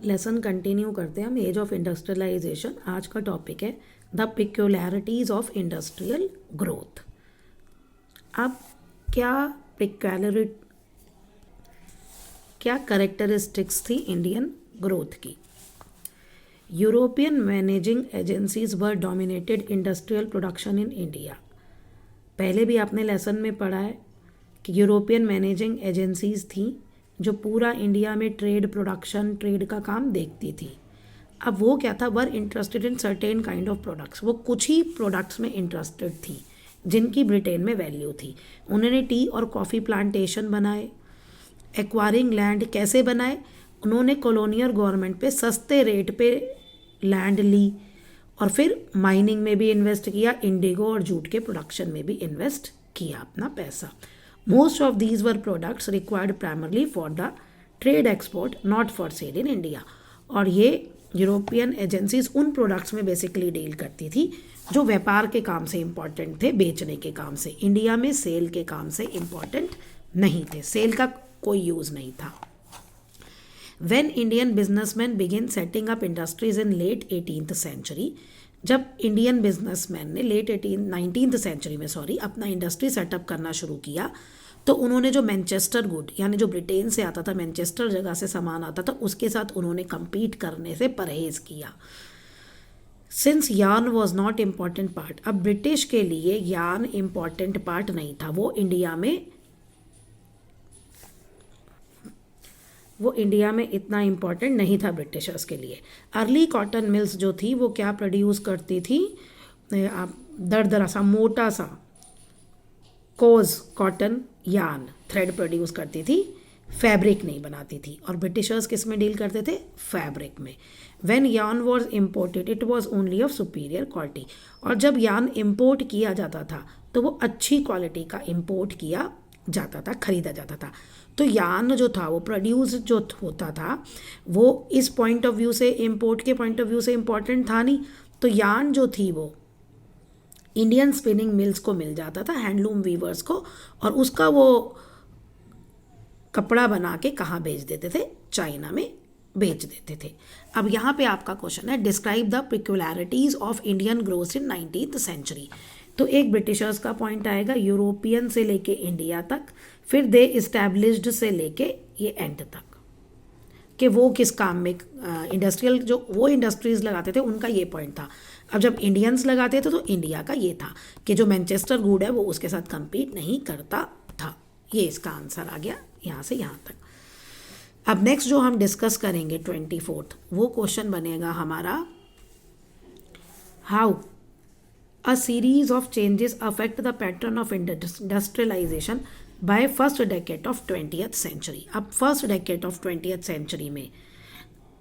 Lesson continue करते हैं हम, एज ऑफ इंडस्ट्रियलाइजेशन। आज का टॉपिक है द पिक्यूलैरिटीज़ ऑफ इंडस्ट्रियल ग्रोथ। अब क्या क्या करेक्टरिस्टिक्स थी इंडियन ग्रोथ की? European managing agencies were dominated industrial production in India. पहले भी आपने लेसन में पढ़ा है कि यूरोपियन मैनेजिंग एजेंसीज थी जो पूरा इंडिया में ट्रेड का काम देखती थी। अब वो क्या था, were interested in certain kind of products. वो कुछ ही प्रोडक्ट्स में इंटरेस्टेड थी जिनकी ब्रिटेन में वैल्यू थी। उन्होंने टी और कॉफ़ी प्लांटेशन बनाए। एक्वायरिंग लैंड कैसे बनाए? उन्होंने कॉलोनियल गवर्नमेंट पे सस्ते रेट पे लैंड ली और फिर माइनिंग में भी इन्वेस्ट किया, इंडिगो और जूट के प्रोडक्शन में भी इन्वेस्ट किया अपना पैसा। Most of these were products required primarily for the trade export, not for sale in India. और ये यूरोपियन एजेंसीज उन प्रोडक्ट्स में बेसिकली डील करती थी जो व्यापार के काम से इम्पॉर्टेंट थे, बेचने के काम से। इंडिया में सेल के काम से इम्पॉर्टेंट नहीं थे, सेल का कोई यूज़ नहीं था। When Indian businessmen begin setting up industries in late 18th century, जब इंडियन बिजनेसमैन ने लेट 19th सेंचुरी में अपना इंडस्ट्री सेटअप करना शुरू किया, तो उन्होंने जो मैनचेस्टर गुड यानी जो ब्रिटेन से आता था, मैनचेस्टर जगह से सामान आता था, उसके साथ उन्होंने compete करने से परहेज किया। Since yarn was not important part, अब ब्रिटिश के लिए यार्न इम्पॉर्टेंट पार्ट नहीं था, वो इंडिया में इतना इम्पॉर्टेंट नहीं था ब्रिटिशर्स के लिए। अर्ली कॉटन मिल्स जो थी वो क्या प्रोड्यूस करती थी? दरदरा सा मोटा सा कोज कॉटन यार्न थ्रेड प्रोड्यूस करती थी, फैब्रिक नहीं बनाती थी। और ब्रिटिशर्स किस में डील करते थे? फैब्रिक में। When yarn was imported it was only of superior quality. और जब यार्न इम्पोर्ट किया जाता था तो वो अच्छी क्वालिटी का इम्पोर्ट किया जाता था, खरीदा जाता था। तो यार्न जो था वो प्रोड्यूस जो होता था वो इस पॉइंट ऑफ व्यू से, इम्पोर्ट के पॉइंट ऑफ व्यू से इम्पोर्टेंट था नहीं। तो यार्न जो थी वो इंडियन स्पिनिंग मिल्स को मिल जाता था, हैंडलूम वीवर्स को, और उसका वो कपड़ा बना के कहाँ बेच देते थे? चाइना में बेच देते थे। अब यहाँ पे आपका क्वेश्चन है describe the peculiarities of Indian growth in 19th century. तो एक ब्रिटिशर्स का पॉइंट आएगा यूरोपियन से लेके इंडिया तक, फिर दे इस्टेब्लिश्ड से लेके ये एंड तक कि वो किस काम में इंडस्ट्रियल जो वो इंडस्ट्रीज लगाते थे उनका ये पॉइंट था। अब जब इंडियंस लगाते थे तो इंडिया का ये था कि जो मैनचेस्टर गुड है वो उसके साथ कंपीट नहीं करता था। ये इसका आंसर आ गया यहाँ से यहाँ तक। अब नेक्स्ट जो हम डिस्कस करेंगे 24th, वो क्वेश्चन बनेगा हमारा how a series of changes affect the pattern of industrialization by first decade of 20th century। अब first decade of 20th century में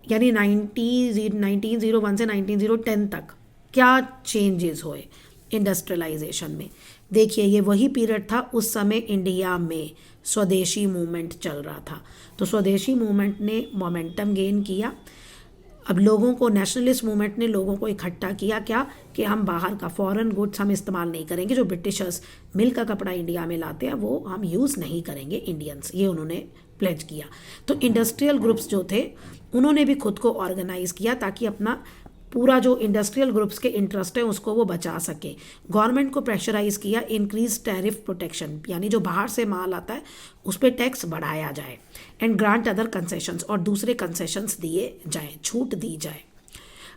यानी 1901 से 1910 तक क्या चेंजेस हुए इंडस्ट्रियलाइजेशन में? देखिए ये वही पीरियड था, उस समय इंडिया में स्वदेशी मूवमेंट चल रहा था। तो स्वदेशी मूवमेंट ने मोमेंटम गेन किया। अब लोगों को, नेशनलिस्ट मूवमेंट ने लोगों को इकट्ठा किया क्या कि हम बाहर का फॉरेन गुड्स हम इस्तेमाल नहीं करेंगे, जो ब्रिटिशर्स मिल का कपड़ा इंडिया में लाते हैं वो हम यूज़ नहीं करेंगे इंडियंस, ये उन्होंने प्लेज किया। तो इंडस्ट्रियल ग्रुप्स जो थे उन्होंने भी खुद को ऑर्गेनाइज किया ताकि अपना पूरा जो इंडस्ट्रियल ग्रुप्स के इंटरेस्ट है उसको वो बचा सके। गवर्नमेंट को प्रेशराइज किया, इंक्रीज टैरिफ प्रोटेक्शन, यानी जो बाहर से माल आता है उस पर टैक्स बढ़ाया जाए, एंड ग्रांट अदर कंसेशंस, और दूसरे कंसेशंस दिए जाएं, छूट दी जाए।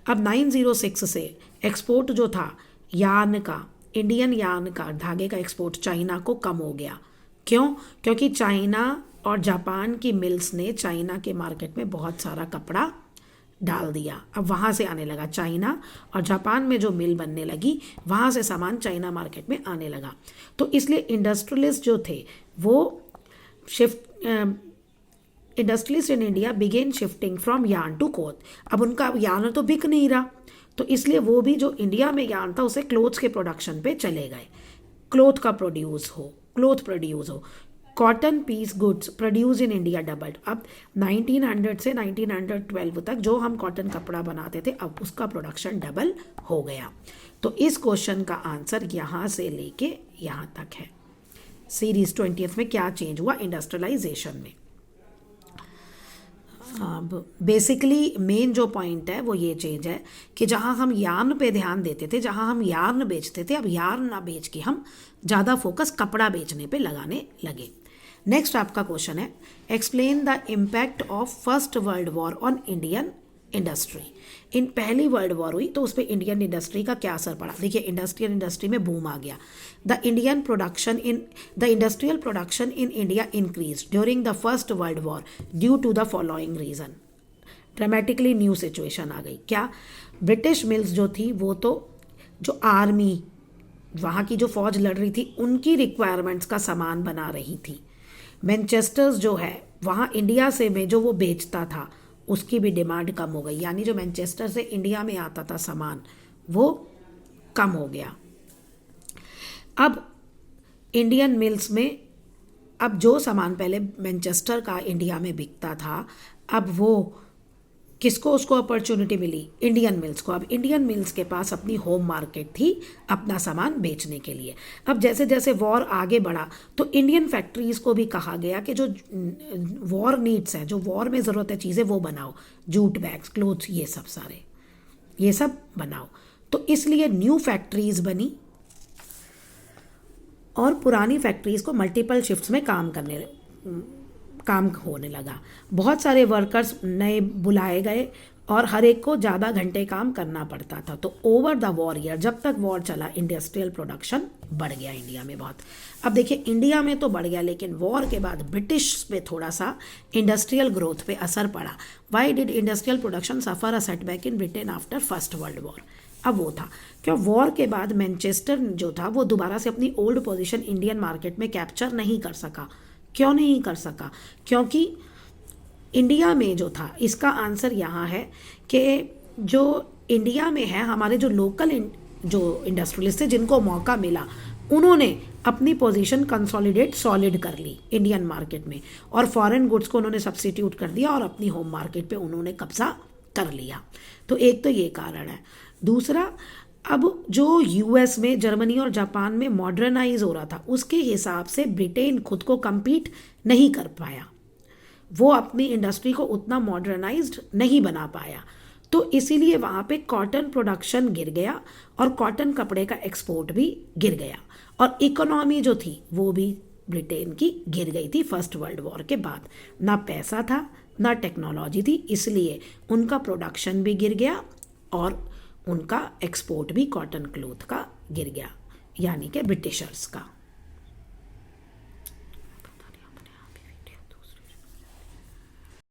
अब 906 से एक्सपोर्ट जो था यार्न का, इंडियन यार्न का धागे का एक्सपोर्ट चाइना को कम हो गया। क्यों? क्योंकि चाइना और जापान की मिल्स ने चाइना के मार्केट में बहुत सारा कपड़ा डाल दिया। अब वहाँ से आने लगा चाइना, और जापान में जो मिल बनने लगी वहाँ से सामान चाइना मार्केट में आने लगा। तो इसलिए इंडस्ट्रियलिस्ट जो थे वो industrialist in India began shifting from yarn to cloth. अब उनका यार्न तो बिक नहीं रहा, तो इसलिए वो भी जो इंडिया में यार्न था उसे क्लोथ्स के प्रोडक्शन पे चले गए। क्लोथ प्रोड्यूस हो। Cotton piece goods produce in India doubled. अब 1900 से 1912 तक जो हम कॉटन कपड़ा बनाते थे अब उसका प्रोडक्शन डबल हो गया। तो इस क्वेश्चन का आंसर यहाँ से लेके यहाँ तक है। सीरीज 20th में क्या चेंज हुआ इंडस्ट्रियलाइजेशन में? अब बेसिकली मेन जो पॉइंट है वो ये चेंज है कि जहाँ हम यार्न पे ध्यान देते थे, जहाँ हम यार्न बेचते थे, अब यार्न ना बेच के हम ज़्यादा फोकस कपड़ा बेचने पे लगाने लगे। नेक्स्ट आपका क्वेश्चन है, explain the impact of first world war on Indian industry. In पहली वर्ल्ड वॉर हुई तो उस पर इंडियन इंडस्ट्री का क्या असर पड़ा। देखिए इंडस्ट्रियल इंडस्ट्री में बूम आ गया। The Indian production in India increase during the first world war due to the following reason. Dramatically new situation आ गई। क्या? ब्रिटिश मिल्स जो थी वो तो जो आर्मी वहाँ की जो फौज लड़ रही थी उनकी रिक्वायरमेंट्स का सामान बना रही थी। मैनचेस्टर्स जो है वहाँ इंडिया से में जो वो बेचता था उसकी भी डिमांड कम हो गई, यानी जो मैनचेस्टर से इंडिया में आता था सामान वो कम हो गया। अब इंडियन मिल्स में अब जो सामान पहले मैनचेस्टर का इंडिया में बिकता था, अब वो किसको उसको अपॉर्चुनिटी मिली? इंडियन मिल्स को। अब इंडियन मिल्स के पास अपनी होम मार्केट थी अपना सामान बेचने के लिए। अब जैसे जैसे वॉर आगे बढ़ा तो इंडियन फैक्ट्रीज़ को भी कहा गया कि जो वॉर नीड्स है, जो वॉर में ज़रूरत है चीज़ें वो बनाओ, जूट बैग्स, क्लोथ्स, ये सब सारे ये सब बनाओ। तो इसलिए न्यू फैक्ट्रीज़ बनी और पुरानी फैक्ट्रीज़ को मल्टीपल शिफ्ट्स में काम होने लगा। बहुत सारे वर्कर्स नए बुलाए गए और हर एक को ज़्यादा घंटे काम करना पड़ता था। तो ओवर द वॉर ईयर, जब तक वॉर चला, इंडस्ट्रियल प्रोडक्शन बढ़ गया इंडिया में बहुत। अब देखिए इंडिया में तो बढ़ गया, लेकिन वॉर के बाद ब्रिटिश पे थोड़ा सा इंडस्ट्रियल ग्रोथ पे असर पड़ा। Why did industrial production suffer a setback in Britain after first world war? अब वो था क्यों वॉर के बाद मैनचेस्टर जो था वो दोबारा से अपनी ओल्ड पोजीशन इंडियन मार्केट में कैप्चर नहीं कर सका। क्यों नहीं कर सका? क्योंकि इंडिया में जो था, इसका आंसर यहाँ है कि जो इंडिया में है हमारे जो लोकल जो इंडस्ट्रियलिस्ट थे जिनको मौका मिला उन्होंने अपनी पोजीशन कंसोलिडेट सॉलिड कर ली इंडियन मार्केट में और फॉरेन गुड्स को उन्होंने सब्स्टिट्यूट कर दिया और अपनी होम मार्केट पे उन्होंने कब्जा कर लिया। तो एक तो ये कारण है। दूसरा, अब जो यूएस में, जर्मनी और जापान में मॉडर्नाइज हो रहा था उसके हिसाब से ब्रिटेन खुद को compete नहीं कर पाया, वो अपनी इंडस्ट्री को उतना मॉडर्नाइज्ड नहीं बना पाया। तो इसीलिए वहाँ पे कॉटन प्रोडक्शन गिर गया और कॉटन कपड़े का एक्सपोर्ट भी गिर गया और इकोनॉमी जो थी वो भी ब्रिटेन की गिर गई थी फर्स्ट वर्ल्ड वॉर के बाद। ना पैसा था ना टेक्नोलॉजी थी, इसलिए उनका प्रोडक्शन भी गिर गया और उनका एक्सपोर्ट भी कॉटन क्लोथ का गिर गया, यानी कि ब्रिटिशर्स का।